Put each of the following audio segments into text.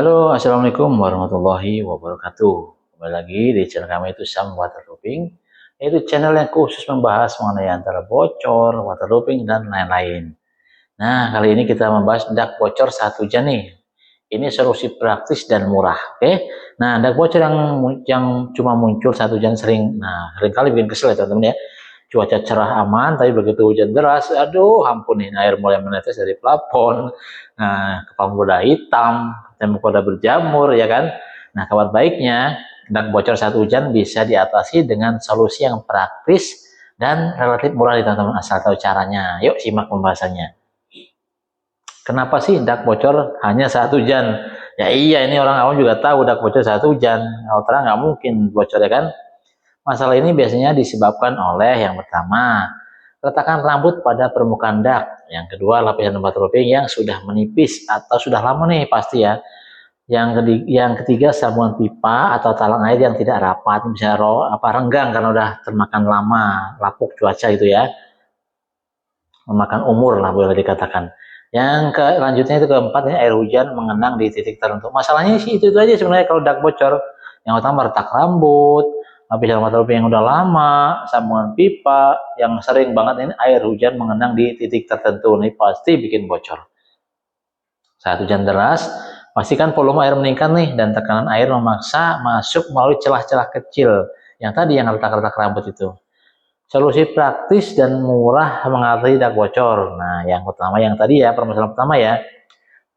Halo, assalamualaikum warahmatullahi wabarakatuh. Kembali lagi di channel kami itu Sam Waterproofing, yaitu channel yang khusus membahas mengenai antara bocor, waterproofing dan lain-lain. Nah, kali ini kita membahas dak bocor saat hujan nih. Ini solusi praktis dan murah, oke? Nah, dak bocor yang cuma muncul saat hujan sering, nah seringkali bikin kesel ya teman-teman ya. Cuaca cerah aman, tapi begitu hujan deras, aduh ampunin air mulai menetes dari plafon. Nah, kepala udah hitam, tembok udah berjamur ya kan. Nah, kabar baiknya dak bocor saat hujan bisa diatasi dengan solusi yang praktis dan relatif murah nih teman-teman, asal tahu caranya. Yuk simak pembahasannya. Kenapa sih dak bocor hanya saat hujan? Ya iya, ini orang awam juga tahu dak bocor saat hujan. Kalau terang nggak mungkin bocor ya kan. Masalah ini biasanya disebabkan oleh yang pertama, retakan rambut pada permukaan dak. Yang kedua, lapisan waterproofing yang sudah menipis atau sudah lama nih pasti ya. Yang ketiga, sambungan pipa atau talang air yang tidak rapat, bisa renggang karena udah termakan lama, lapuk cuaca itu ya, memakan umur lah boleh dikatakan. Yang selanjutnya itu keempat, ini air hujan mengenang di titik tertentu. Masalahnya sih itu aja sebenarnya kalau dak bocor. Yang utama retak rambut, lapisan waterproofing yang udah lama, sambungan pipa yang sering banget ini air hujan mengenang di titik tertentu, ini pasti bikin bocor. Saat hujan deras, pastikan volume air meningkat nih dan tekanan air memaksa masuk melalui celah-celah kecil yang tadi yang retak-retak rambut itu. Solusi praktis dan murah mengatasi dak bocor. Nah, yang pertama yang tadi ya, permasalahan pertama ya,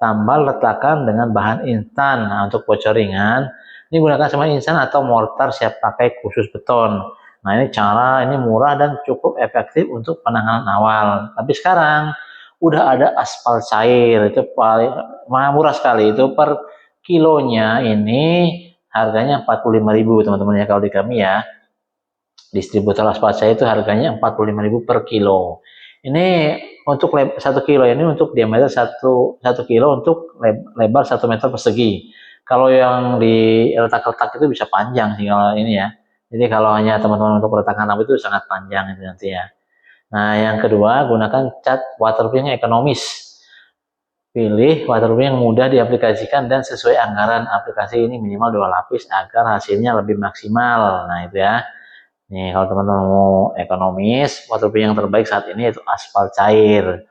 tambal retakan dengan bahan instan. Nah, untuk bocor ringan, ini gunakan semen instan atau mortar siap pakai khusus beton. Nah, ini murah dan cukup efektif untuk penanganan awal. Tapi sekarang udah ada aspal cair, itu paling murah sekali. Itu per kilonya ini harganya 45.000 teman-teman ya, kalau di kami ya. Distributor aspal cair itu harganya 45.000 per kilo. Ini untuk 1 kilo, ini untuk diameter 1 kilo untuk lebar 1 meter persegi. Kalau yang di retak-retak itu bisa panjang sih kalau ini ya. Jadi kalau hanya teman-teman untuk retakan rambut itu sangat panjang itu nanti ya. Nah, yang kedua, gunakan cat waterproofing yang ekonomis. Pilih waterproofing yang mudah diaplikasikan dan sesuai anggaran. Aplikasi ini minimal 2 lapis agar hasilnya lebih maksimal. Nah, itu ya. Nih, kalau teman-teman mau ekonomis, waterproofing yang terbaik saat ini itu aspal cair.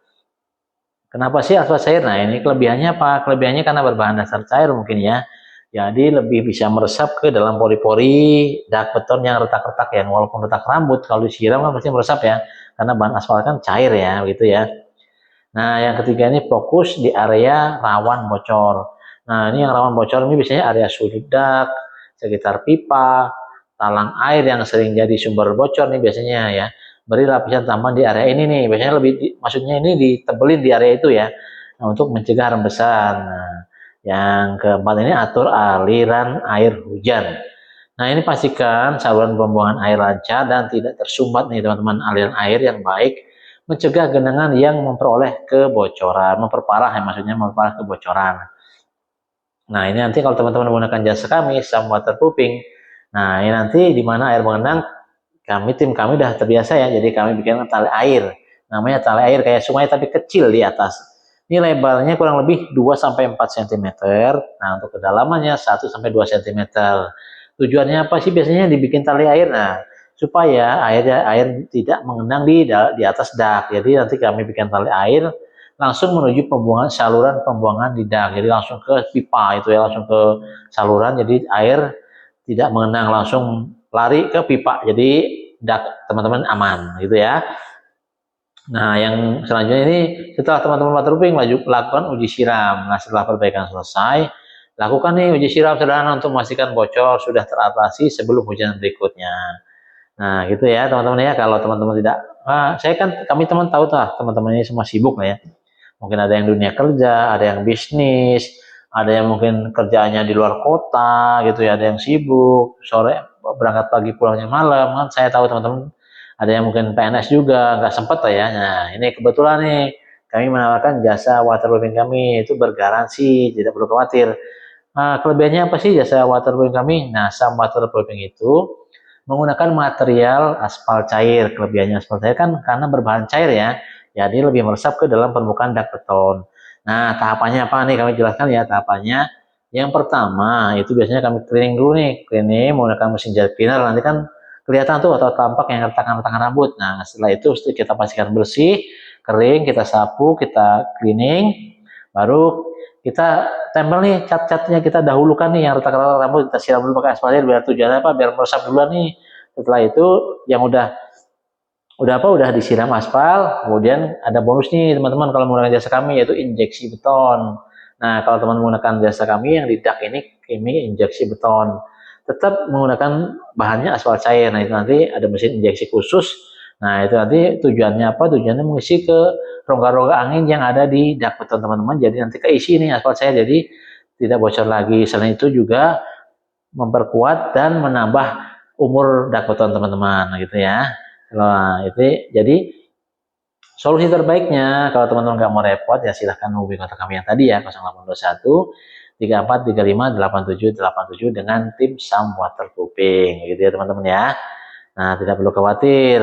Kenapa sih aspal cair? Nah, ini kelebihannya apa? Kelebihannya karena berbahan dasar cair mungkin ya. Jadi lebih bisa meresap ke dalam pori-pori dak beton yang retak-retak ya. Walaupun retak rambut, kalau disiram kan pasti meresap ya. Karena bahan aspal kan cair ya, begitu ya. Nah, yang ketiga ini fokus di area rawan bocor. Nah, ini yang rawan bocor ini biasanya area sudut dak, sekitar pipa, talang air yang sering jadi sumber bocor nih biasanya ya. Beri lapisan tambahan di area ini nih, biasanya maksudnya ini ditebelin di area itu ya. Nah, untuk mencegah rembesan. Nah, yang keempat ini atur aliran air hujan. Nah, ini pastikan saluran pembuangan air lancar dan tidak tersumbat nih teman-teman. Aliran air yang baik mencegah genangan yang memperoleh kebocoran, memperparah ya, maksudnya memperparah kebocoran. Nah, ini nanti kalau teman-teman menggunakan jasa kami, Sam Waterproofing, nah ini nanti di mana air mengenang, tim kami udah terbiasa ya, jadi kami bikin tali air. Namanya tali air kayak sungai tapi kecil di atas. Ini lebarnya kurang lebih 2-4 cm. Nah, untuk kedalamannya 1-2 cm. Tujuannya apa sih biasanya dibikin tali air? Nah, supaya air tidak mengenang di atas dak. Jadi nanti kami bikin tali air langsung menuju saluran pembuangan di dak. Jadi langsung ke pipa itu ya, langsung ke saluran. Jadi air tidak mengenang, langsung lari ke pipa. Jadi dak teman-teman aman gitu ya. Nah, yang selanjutnya ini setelah teman-teman waterproofing lakukan uji siram. Nah, setelah perbaikan selesai, lakukan nih uji siram sederhana untuk memastikan bocor sudah teratasi sebelum hujan berikutnya. Nah, gitu ya teman-teman ya. Kalau teman-teman tidak, kami teman tahu lah teman-teman ini semua sibuk lah ya. Mungkin ada yang dunia kerja, ada yang bisnis, ada yang mungkin kerjaannya di luar kota gitu ya, ada yang sibuk, sore berangkat pagi pulangnya malam kan. Saya tahu teman-teman ada yang mungkin PNS juga nggak sempat lah ya. Nah, ini kebetulan nih kami menawarkan jasa waterproofing kami itu bergaransi, tidak perlu khawatir. Kelebihannya apa sih jasa waterproofing kami? Nah, Sam Waterproofing itu menggunakan material aspal cair. Kelebihannya aspal cair kan karena berbahan cair ya, jadi lebih meresap ke dalam permukaan dak beton. Nah, tahapannya apa nih kami jelaskan ya tahapannya. Yang pertama itu biasanya kami cleaning dulu nih, cleaning menggunakan mesin jar cleaner, nanti kan kelihatan tuh atau tampak yang retakan-retakan rambut. Nah setelah itu kita pastikan bersih, kering, kita sapu, kita cleaning, baru kita tempel nih cat-catnya, kita dahulukan nih yang retakan rambut, kita siram dulu pakai aspal biar tujuannya apa, biar meresap duluan nih. Setelah itu yang udah disiram aspal, kemudian ada bonus nih teman-teman kalau menggunakan jasa kami, yaitu injeksi beton. Nah kalau teman menggunakan jasa kami yang di dak ini injeksi beton, tetap menggunakan bahannya aspal cair. Nah itu nanti ada mesin injeksi khusus. Nah itu nanti tujuannya apa, tujuannya mengisi ke rongga-rongga angin yang ada di dak beton teman-teman, jadi nanti keisi nih aspal cair, jadi tidak bocor lagi. Selain itu juga memperkuat dan menambah umur dak beton teman-teman gitu ya. Nah, itu jadi solusi terbaiknya kalau teman-teman nggak mau repot ya silahkan hubungi kontak kami yang tadi ya, 0821 3435 8787 dengan tim Sam Waterproofing gitu ya teman-teman ya. Nah tidak perlu khawatir.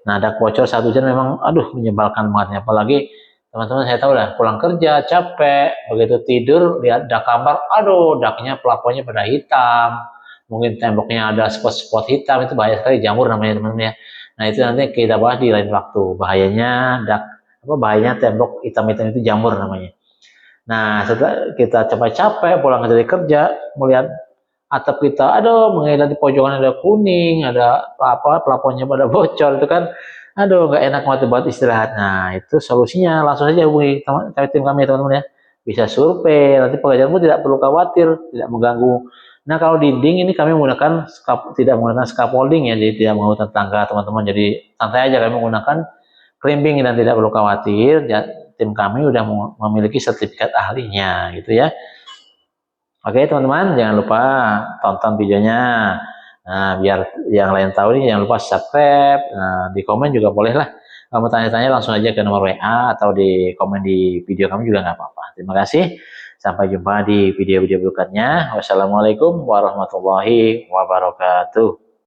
Nah dak bocor 1 jam memang aduh menyebalkan banget, apalagi teman-teman saya tahu lah pulang kerja capek, begitu tidur lihat dak kamar, aduh daknya pelafonnya pada hitam, mungkin temboknya ada spot-spot hitam, itu bahaya sekali, jamur namanya teman-teman ya. Nah itu nanti kita bahas di lain waktu, bahayanya bahayanya tembok hitam-hitam itu jamur namanya. Nah setelah kita capek-capek pulang dari kerja melihat atap kita, aduh mengira di pojokan ada kuning, ada apa plafonnya pada bocor, itu kan aduh nggak enak banget buat istirahat. Nah itu solusinya, langsung saja hubungi tim kami teman-teman ya, bisa survei, nanti pengajarmu tidak perlu khawatir tidak mengganggu. Nah kalau dinding ini kami menggunakan tidak menggunakan scaffolding ya, jadi tidak mengganggu tetangga teman-teman, jadi santai aja kami menggunakan clamping dan tidak perlu khawatir ya, tim kami udah memiliki sertifikat ahlinya gitu ya. Oke teman-teman, jangan lupa tonton videonya. Nah, biar yang lain tahu nih, jangan lupa subscribe. Nah, di komen juga boleh lah. Kamu tanya-tanya langsung aja ke nomor WA atau di komen di video kami juga nggak apa-apa. Terima kasih. Sampai jumpa di video-video berikutnya. Wassalamualaikum warahmatullahi wabarakatuh.